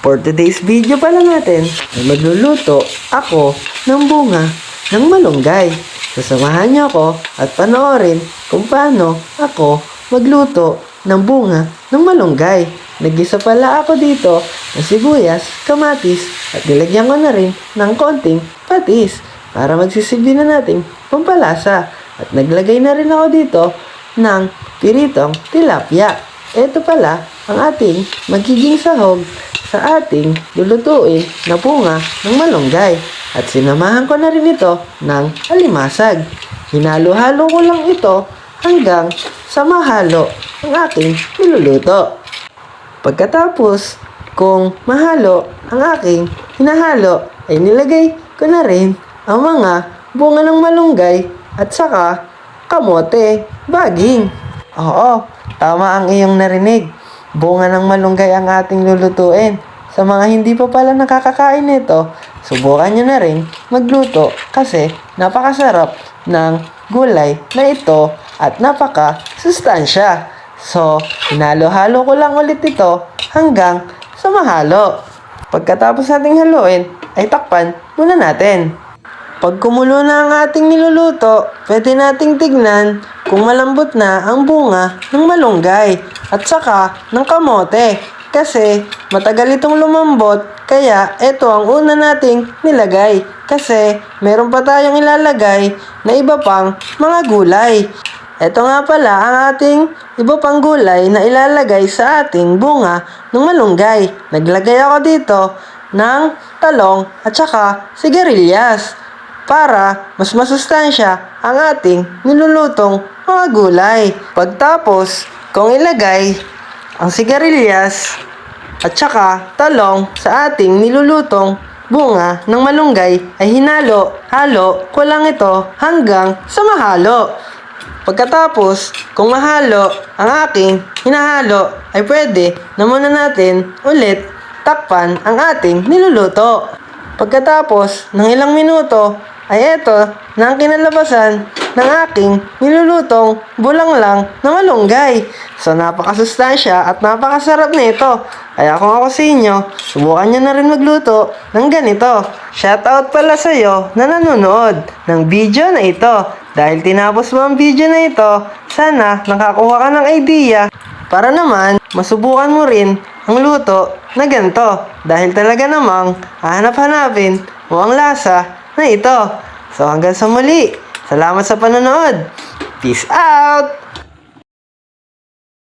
For today's video pala natin ay magluluto ako ng bunga ng malunggay. Sasamahan niyo ako at panoorin kung paano ako magluto ng bunga ng malunggay. Nagisa pala ako dito ng sibuyas, kamatis at nilagyan ko na rin ng konting patis para magsisilbi na nating pampalasa. At naglagay na rin ako dito ng piritong tilapia. Ito pala ang ating magiging sahog sa ating lulutuin na bunga ng malunggay. At sinamahan ko na rin ito ng alimasag. Hinalo-halo ko lang ito hanggang sa mahalo ang ating niluluto. Pagkatapos kung mahalo ang aking hinahalo, ay nilagay ko na rin ang mga bunga ng malunggay at saka kamote, baging. Oo, tama ang iyong narinig. Bunga ng malunggay ang ating lulutuin. Sa mga hindi pa pala nakakakain nito, subukan nyo na rin magluto kasi napakasarap ng gulay na ito at napaka-sustansya. So, hinalo-halo ko lang ulit ito hanggang sa mahalo. Pagkatapos nating haluin, ay takpan muna natin. Pag kumulo na ang ating niluluto, pwede nating tignan kung malambot na ang bunga ng malunggay at saka ng kamote. Kasi matagal itong lumambot, kaya ito ang una nating nilagay. Kasi meron pa tayong ilalagay na iba pang mga gulay. Ito nga pala ang ating iba pang gulay na ilalagay sa ating bunga ng malunggay. Naglagay ako dito ng talong at saka sigarilyas para mas masustansya ang ating nilulutong mga gulay. Pagtapos kung ilagay ang sigarilyas at saka talong sa ating nilulutong bunga ng malunggay, ay hinalo-halo ko lang ito hanggang sa mahalo. Pagkatapos, kung mahalo ang aking hinahalo, ay pwede na muna natin ulit takpan ang ating niluluto. Pagkatapos ng ilang minuto, ay ito na ang kinalabasan ng aking nilulutong bulanglang na malunggay. So, napakasustansya at napakasarap na ito. Kaya kung ako sa inyo, subukan nyo na rin magluto ng ganito. Shoutout pala sa iyo na nanonood ng video na ito. Dahil tinapos mo ang video na ito, sana nakakuha ka ng idea para naman masubukan mo rin ang luto na ganito. Dahil talaga namang hahanap-hanapin mo ang lasa na ito. So hanggang sa muli, salamat sa panonood. Peace out!